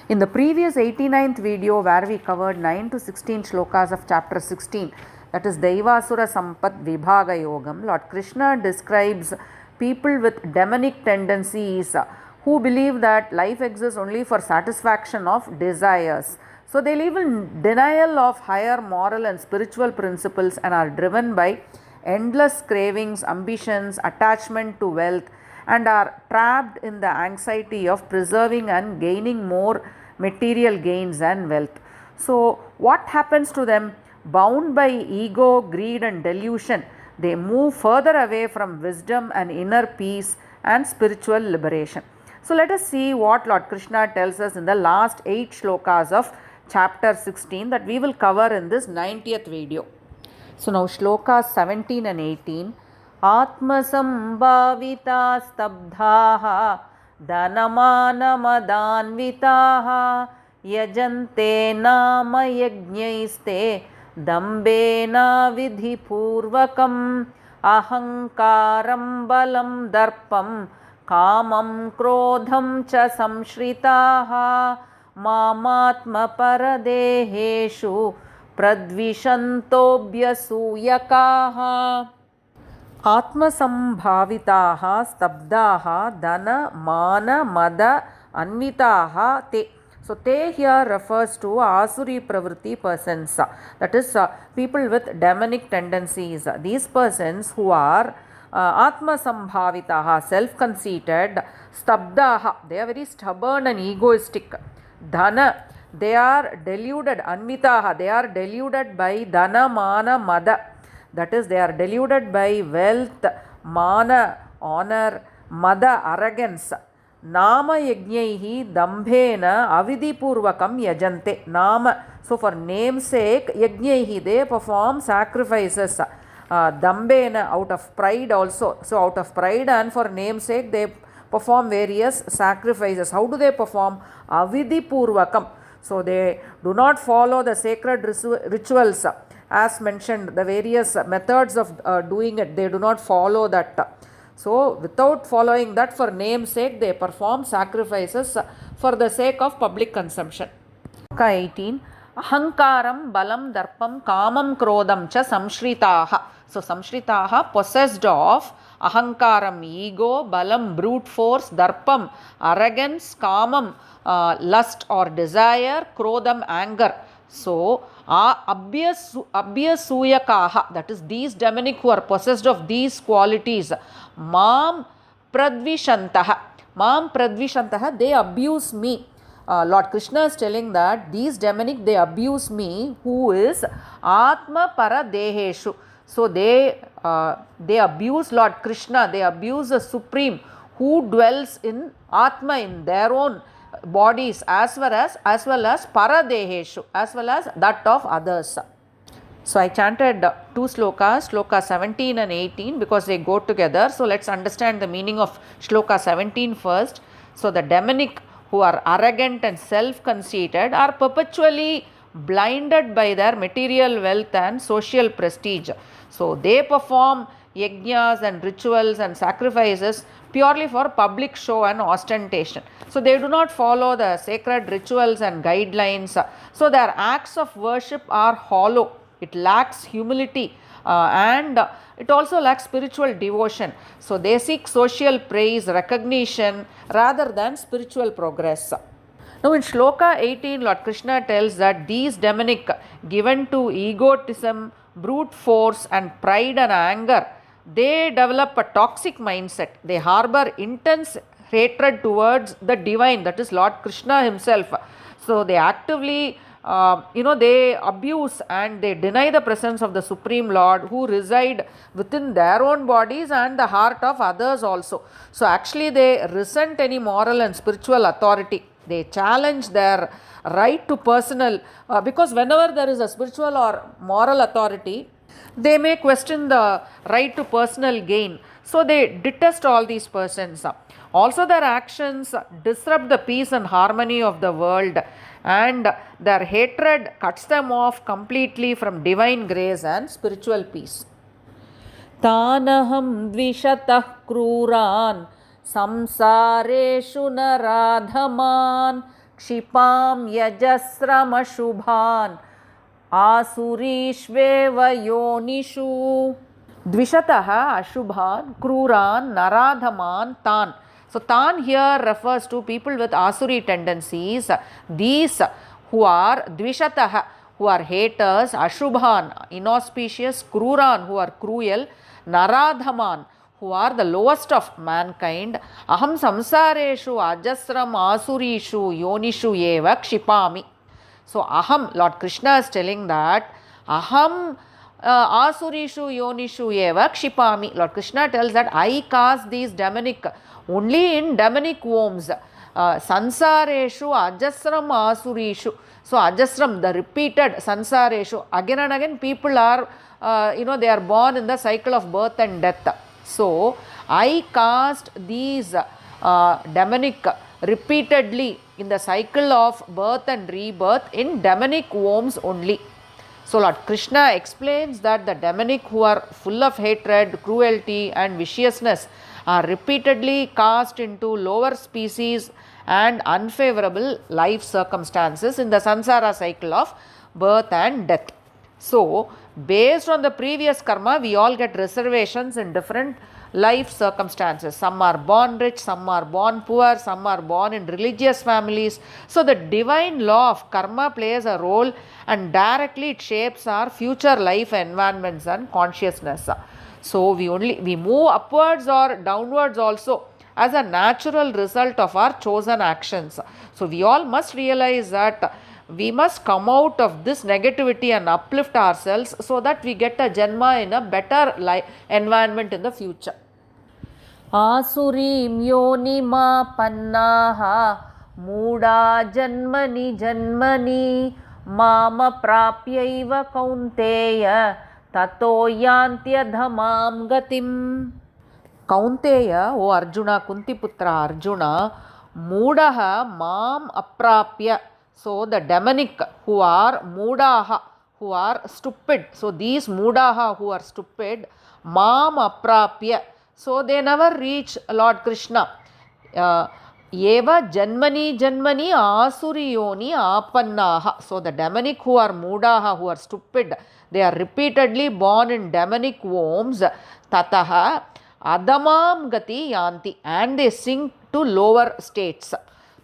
In the previous 89th video, where we covered 9 to 16 shlokas of chapter 16, that is Daivasura Sampat Vibhaga Yogam, Lord Krishna describes people with demonic tendencies who believe that life exists only for satisfaction of desires. So they live in denial of higher moral and spiritual principles and are driven by endless cravings, ambitions, attachment to wealth, and are trapped in the anxiety of preserving and gaining more material gains and wealth. So what happens to them? Bound by ego, greed and delusion, they move further away from wisdom and inner peace and spiritual liberation. So let us see what Lord Krishna tells us in the last 8 shlokas of chapter 16 that we will cover in this 90th video. So now shlokas 17 and 18. Atma sambhavita stabdhaha dhanamanamadhanvitaha yajante nama yajnaiste dambena vidhipurvakam ahankaram balam darpam kamam krodham cha samshritaha mamatma paradeheshu pradvishantobhyasuyakaha. Atma sambhavitaha stabdaha dana mana mada anvitaha te. So te here refers to asuri pravritti persons, that is people with demonic tendencies. These persons who are atma sambhavitaha, self-conceited, stabdaha, they are very stubborn and egoistic. Dhana, they are deluded, anvitaha, they are deluded by dhana mana mada, that is they are deluded by wealth, mana, honor, mada, arrogance. Nama yajnaihi dambhena avidipurvakam yajante. Nama, so for namesake, yajnaihi, they perform sacrifices. Dambhena, out of pride also. So out of pride and for namesake, they perform various sacrifices. How do they perform? Avidipurvakam. So they do not follow the sacred rituals as mentioned, the various methods of doing it, they do not follow that. So without following that, for namesake, they perform sacrifices for the sake of public consumption. 18. Ahankaram balam darpam kamam krodam cha samshritaha. So samshritaha, possessed of ahankaram, ego, balam, brute force, darpam, arrogance, kamam, lust or desire, krodam, anger. So abhyasuyakaha, that is these demonic who are possessed of these qualities, mam pradvishantaha, they abuse me. Lord Krishna is telling that these demonic, they abuse me, who is atma paradeheshu. So they abuse Lord Krishna, they abuse the Supreme who dwells in atma, in their own bodies, as well as paradeheshu, as well as that of others. So I chanted 2 slokas, shloka 17 and 18, because they go together. So let's understand the meaning of shloka 17 first. So the demonic who are arrogant and self-conceited are perpetually blinded by their material wealth and social prestige. So they perform yajnas and rituals and sacrifices purely for public show and ostentation. So they do not follow the sacred rituals and guidelines. So their acts of worship are hollow. It lacks humility and it also lacks spiritual devotion. So they seek social praise, recognition rather than spiritual progress. Now in shloka 18, Lord Krishna tells that these demonic, given to egotism, brute force and pride and anger, they develop a toxic mindset. They harbor intense hatred towards the divine, that is Lord Krishna himself. So they actively they abuse and they deny the presence of the Supreme Lord who reside within their own bodies and the heart of others also. So actually they resent any moral and spiritual authority. They challenge their right to personal, because whenever there is a spiritual or moral authority, they may question the right to personal gain. So they detest all these persons. Also their actions disrupt the peace and harmony of the world, and their hatred cuts them off completely from divine grace and spiritual peace. Tanaham dvishatah kruran samsareshu naradhaman क्षिपां यजस्रमशुभान् आसुरीष्वेव योनिषु. Dvishatah Ashubhan Kruran Naradhaman Tan. So Tan here refers to people with Asuri tendencies. These who are Dvishatah, who are haters, Ashubhan, inauspicious, Kruran, who are cruel, Naradhaman, who are the lowest of mankind. Aham samsareshu ajasram asurishu yonishu eva kshipami. So Aham, Lord Krishna is telling that Aham Asurishu Yonishu Eva Kshipami. Lord Krishna tells that I cast these demonic only in demonic wombs. Sansareshu Ajasram Asurishu. So Ajasram, the repeated Sansareshu. Again and again people are, they are born in the cycle of birth and death. So I cast these demonic repeatedly in the cycle of birth and rebirth in demonic wombs only. So Lord Krishna explains that the demonic who are full of hatred, cruelty and viciousness are repeatedly cast into lower species and unfavorable life circumstances in the samsara cycle of birth and death. So based on the previous karma, we all get reservations in different life circumstances. Some are born rich, some are born poor, some are born in religious families. So the divine law of karma plays a role and directly it shapes our future life environments and consciousness. So we move upwards or downwards also as a natural result of our chosen actions. So we all must realize that we must come out of this negativity and uplift ourselves so that we get a janma in a better environment in the future. Asurim yonima pannaha muda janmani janmani mama prapyaiva kaunteya tato yantyadhamam gatim. Kaunteya, O Arjuna, Kuntiputra Arjuna, mudaha mam aprapya. So the demonic who are mudaha, who are stupid. So these mudaha who are stupid, mam aprapya. So they never reach Lord Krishna. Eva janmani janmani asuriyoni apannaha. So the demonic who are mudaha, who are stupid, they are repeatedly born in demonic wombs. Tataha adamam gati yanti, and they sink to lower states.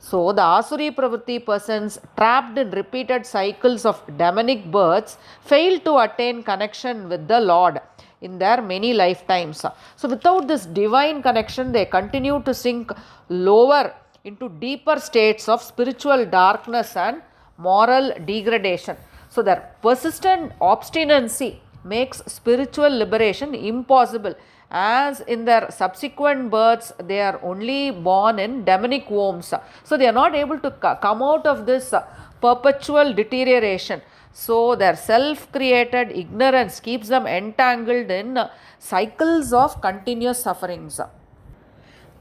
So the Asuri Pravritti persons trapped in repeated cycles of demonic births fail to attain connection with the Lord in their many lifetimes. So without this divine connection, they continue to sink lower into deeper states of spiritual darkness and moral degradation. So their persistent obstinacy makes spiritual liberation impossible, as in their subsequent births they are only born in demonic wombs. So they are not able to come out of this perpetual deterioration. So their self-created ignorance keeps them entangled in cycles of continuous sufferings.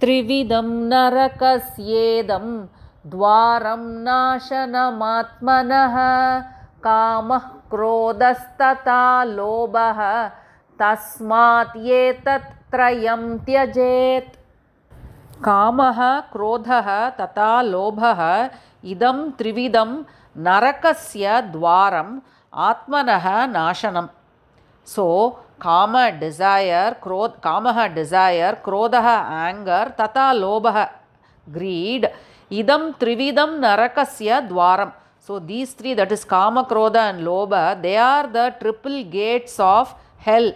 Trividam narakasyedam dwaram nashanam kamah krodastata lobah tasmat yetat trayam tyajet. Kamaha, krodhaha, tata lobhaha idam trividam narakasya dwaram atmanaha nashanam. So kama desire, kamaha desire, krodhaha anger, tata lobhaha greed, idam trividam narakasya dwaram. So these three, that is kama, krodha and lobha, they are the triple gates of hell.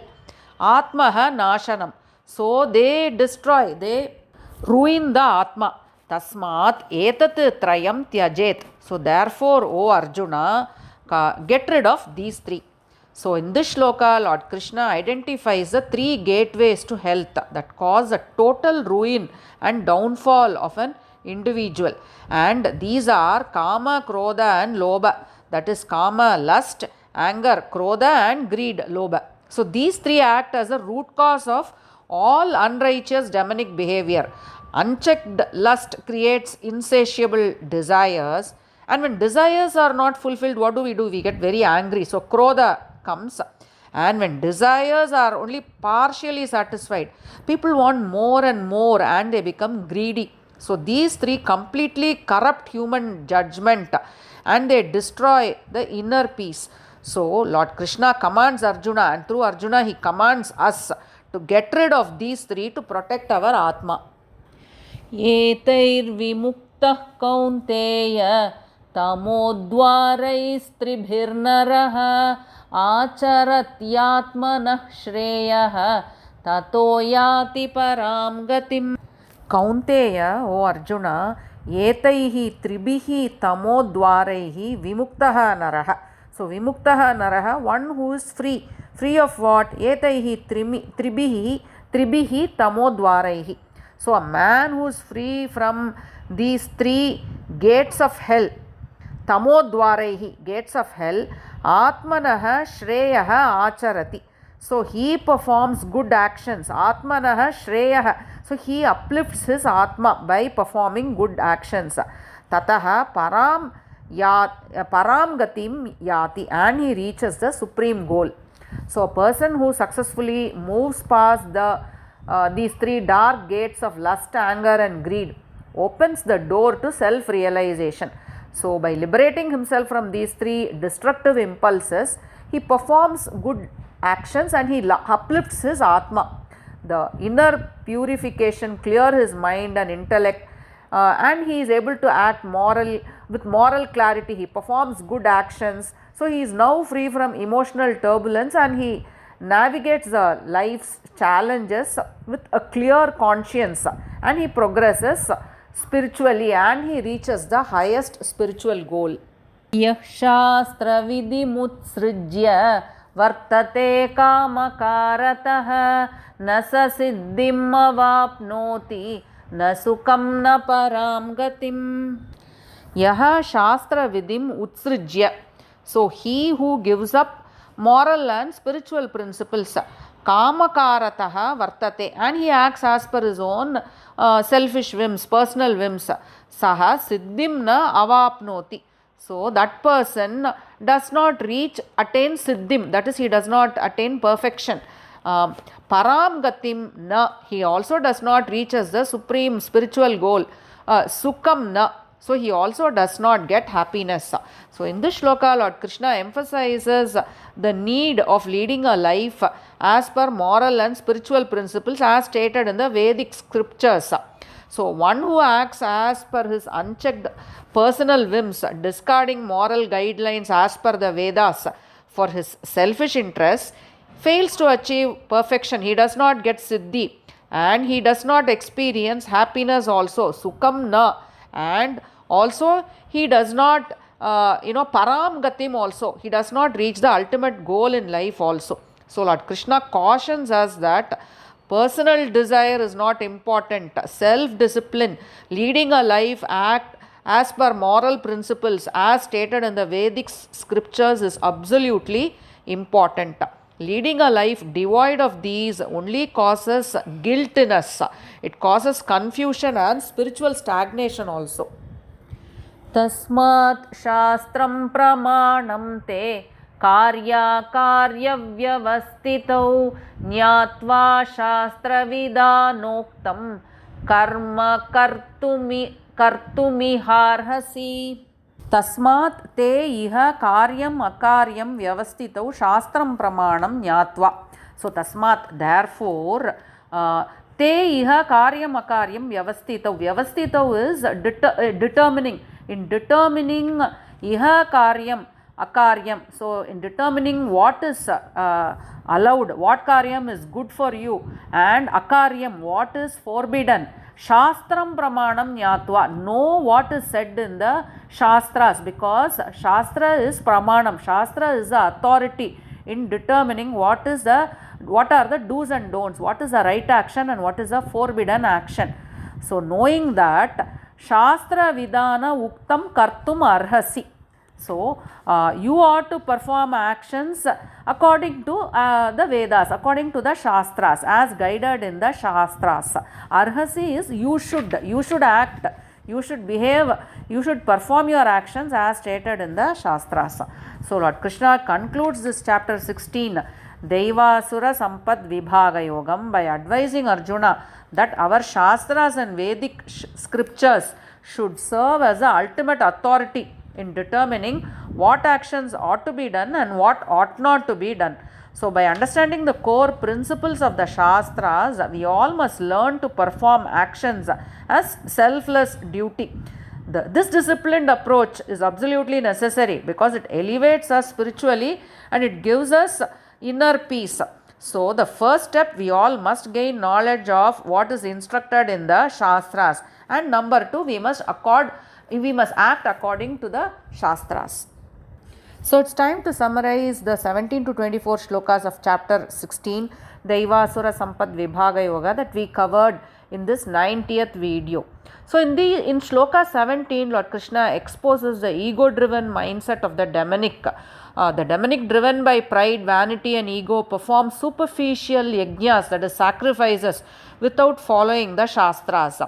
Atmaha nashanam. So they destroy, they ruin the Atma. Tasmat etat trayam tyajet. So therefore, O Arjuna, get rid of these three. So in this shloka, Lord Krishna identifies the three gateways to health that cause a total ruin and downfall of an individual. And these are kama, krodha and lobha. That is kama, lust, anger, krodha and greed, lobha. So these three act as a root cause of all unrighteous demonic behavior. Unchecked lust creates insatiable desires, and when desires are not fulfilled, what do? We get very angry. So krodha comes, and when desires are only partially satisfied, people want more and more and they become greedy. So these three completely corrupt human judgment and they destroy the inner peace. So Lord Krishna commands Arjuna, and through Arjuna he commands us to get rid of these three to protect our Atma. एतैर्विमुक्तः कौन्तेय तमोद्वारैस्त्रिभिर्नरः आचरत्यात्मनः श्रेयः ततो याति परां गतिम्. Kaunteya, O Arjuna, etaihi tribihi tamodvaraihi vimuktaha naraha. So vimuktaha naraha, one who is free. Free of what? Etaihi tribihi tamodvaraihi. So a man who is free from these three gates of hell, tamodvaraihi, gates of hell, atmanaha shreyaha acharati. So he performs good actions. Atmanaha shreyaha. So he uplifts his Atma by performing good actions. Tataha param gatim yati, and he reaches the supreme goal. So a person who successfully moves past these three dark gates of lust, anger and greed opens the door to self-realization. So by liberating himself from these three destructive impulses, he performs good actions and he uplifts his Atma. The inner purification clear his mind and intellect, and he is able to act with moral clarity. He performs good actions. So he is now free from emotional turbulence and he navigates life's challenges with a clear conscience, and he progresses spiritually and he reaches the highest spiritual goal. Yah shastra vidimutsrijya vartate kamakaratah na sa siddhim avapnoti na sukham na param gatim. Yaha shastra vidim utsrijya. So he who gives up moral and spiritual principles, kamakaratah vartate, and he acts as per his own selfish whims, personal whims, saha siddhim na avapnoti. So that person does not attain siddhim, that is, he does not attain perfection. Param gatim na, he also does not reach as the supreme spiritual goal. Sukham na, so he also does not get happiness. So in this shloka, Lord Krishna emphasizes the need of leading a life as per moral and spiritual principles as stated in the Vedic scriptures. So one who acts as per his unchecked personal whims, discarding moral guidelines as per the Vedas for his selfish interests, fails to achieve perfection. He does not get siddhi and he does not experience happiness also, sukham na, and also he does not param gatim also, he does not reach the ultimate goal in life also. So Lord Krishna cautions us that personal desire is not important. Self-discipline, leading a life act as per moral principles as stated in the Vedic scriptures is absolutely important. Leading a life devoid of these only causes guiltiness. It causes confusion and spiritual stagnation also. Tasmat shastram pramanam te कार्याकार्यव्यवस्थितौ ज्ञात्वा शास्त्रविधानोक्तं कर्म कर्तुमिहार्हसि. तस्मात् ते इह कार्यम् अकार्यं व्यवस्थितौ शास्त्रं प्रमाणं ज्ञात्वा. So tasmat, therefore, te iha karyam akaryam vyavastitau. Vyavastitau is determining. In determining iha karyam akaryam, so in determining what is allowed, what karyam is good for you, and akaryam, what is forbidden, shastram pramanam nyatva, know what is said in the shastras, because shastra is pramanam, shastra is the authority in determining what are the do's and don'ts, what is the right action and what is the forbidden action. So knowing that, shastra vidana uktam kartum arhasi. So you ought to perform actions according to the Vedas, according to the Shastras, as guided in the Shastras. Arhasi is you should act, you should behave, you should perform your actions as stated in the Shastras. So Lord Krishna concludes this chapter 16 Devasura Sampad Vibhaga Yogam, by advising Arjuna that our Shastras and Vedic scriptures should serve as the ultimate authority in determining what actions ought to be done and what ought not to be done. So, by understanding the core principles of the Shastras, we all must learn to perform actions as selfless duty. This disciplined approach is absolutely necessary because it elevates us spiritually and it gives us inner peace. So, the first step, we all must gain knowledge of what is instructed in the Shastras, and number two, we must act according to the Shastras. So, it's time to summarize the 17 to 24 shlokas of chapter 16, Devasura Sampad Vibhaga Yoga, that we covered in this 90th video. So, in shloka 17, Lord Krishna exposes the ego-driven mindset of the demonic. The demonic, driven by pride, vanity and ego, perform superficial yajnas, that is sacrifices, without following the Shastras.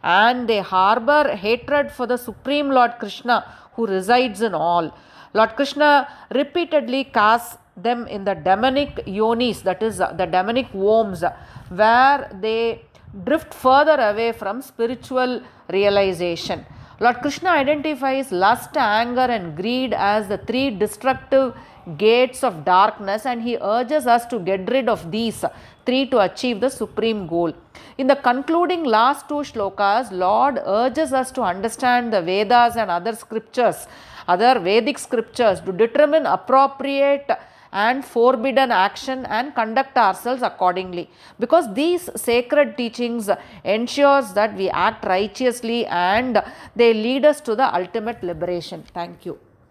And they harbor hatred for the Supreme Lord Krishna, who resides in all. Lord Krishna repeatedly casts them in the demonic yonis, that is the demonic wombs, where they drift further away from spiritual realization. Lord Krishna identifies lust, anger and greed as the three destructive gates of darkness, and he urges us to get rid of these three to achieve the supreme goal. In the concluding last two shlokas, Lord urges us to understand the Vedas and other Vedic scriptures, to determine appropriate and forbidden action and conduct ourselves accordingly, because these sacred teachings ensures that we act righteously and they lead us to the ultimate liberation. Thank you.